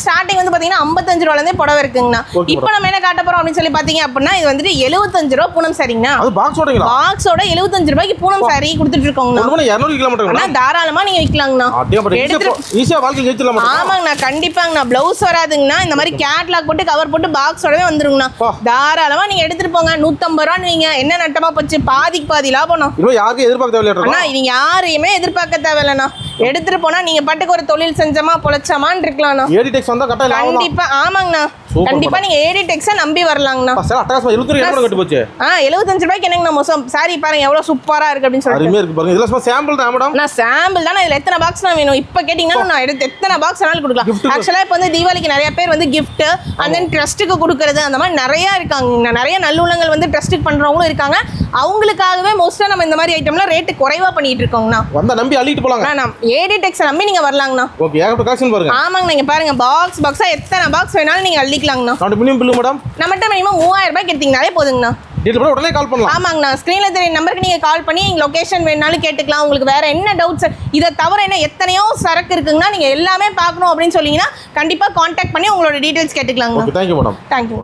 Starting வந்து பாத்தீங்கன்னா 55 ரூபாயில இருந்தே புடவை இருக்குங்கண்ணா. இப்போ நம்ம என்ன காட்ட போறோம் அப்படின்னு சொல்லி பாத்தீங்க அப்படின்னா இது வந்துட்டு 75 ரூபா பூனம் சாரிங்கண்ணா. அது பாக்ஸோடங்களா? பாக்ஸோட 75 ரூபாய்க்கு பூனம் சாரி கொடுத்துட்டு இருக்கோங்கண்ணா. 200 கிலோமீட்டர் தாராளமா நீங்க விக்கலாங்கண்ணா. ஈஸியா வாழ்க்கை ஜெயிச்சலாம். ஆமாங்கண்ணா கண்டிப்பாங்கண்ணா. பிளவுஸ் வராதுங்கண்ணா. இந்த மாதிரி கேட்லாக் போட்டு கவர் போட்டு பாக்ஸோடவே வந்துருங்கண்ணா. தாராளமா நீங்க எடுத்துட்டு போங்க. 150 ரூபான்னு நீங்க என்ன நட்டமா போச்சு, பாதிக்கு பாதி லாபம். யாருக்கும் எதிர்பார்க்க தேவையில்லை. நீங்க யாரையுமே எதிர்பார்க்க தேவையில்லைண்ணா. எடுத்துட்டு போனா நீங்க பாட்டுக்கு ஒரு தொழில் செஞ்சமா பொழைச்சமான்னு இருக்கலாம்ண்ணா. ஏடிடெக்ஸ் வந்தா கண்டிப்பா ஆமாங்கண்ணா. கண்டிப்பா நீங்க ஏடிடெக்ஸை நம்பி வரலாங்கண்ணா. 75 போச்சு. 75 ரூபாய்க்கு என்னங்கண்ணா மோசம். சாரி பாருங்க எவ்வளவு சூப்பரா இருக்கு அப்படின்னு சொல்லிட்டு. அருமையா இருக்கு பாருங்க. இதெல்லாம் சாம்பிள் தான் மேடம். நான் சாம்பிள் தான். இதுல எத்தனை பாக்ஸ் நான் வேணும் இப்ப கேட்டீங்கன்னா நான் எடுத்து எத்தனை பாக்ஸ் வேணாலும் கொடுக்கலாம். ஆக்சுவலா இப்போ வந்து தீபாவளிக்கு நிறைய பேர் வந்து gift and then ட்ரஸ்ட்டுக்கு கொடுக்கறது அந்த மாதிரி நிறைய இருக்காங்க. நிறைய நல்லுள்ளங்கள் வந்து ட்ரஸ்ட்டுக்கு பண்றவங்களும் இருக்காங்க. அவங்களுக்காகவே மோஸ்டா நம்ம இந்த மாதிரி ஐட்டம்லாம் ரேட் குறைவா பண்ணிட்டு இருக்கோங்கண்ணா. வந்தா நம்பி அள்ளிட்டு போலாங்க. நான் ஏடிடெக்ஸை நம்பி நீங்க வரலாங்கண்ணா. ஓகே ஏகப்பட்ட கலெக்ஷன் பாருங்க. ஆமாங்க நீங்க பாருங்க பாக்ஸா எத்தனை பாக்ஸ் வேணாலும் நீங்க அள்ளிக்கலாங்கண்ணா. மினிமம் பில் மேடம் நம்மகிட்ட மினிமம் 3000 ரூபாய்க்கு எடுத்தீங்கனாலே போதுங்கண்ணா. டீடைல் உடனே கால் பண்ணலாம். ஆமாங்கண்ணா. ஸ்க்ரீன்ல தெரிய நம்பருக்கு நீங்க கால் பண்ணி எங்க லொகேஷன் வேணாலும் கேட்டுக்கலாம். உங்களுக்கு வேற என்ன டவுட்ஸ் இதை தவிர என்ன எத்தனையோ சரக்கு இருக்குங்கன்னா நீங்க எல்லாமே பார்க்கணும் அப்படின்னு சொன்னீங்கன்னா கண்டிப்பா கான்டாக்ட் பண்ணி உங்களோட டீடைல்ஸ் கேட்டுக்கலாங்கண்ணா. Thank you madam. தேங்க்யூ.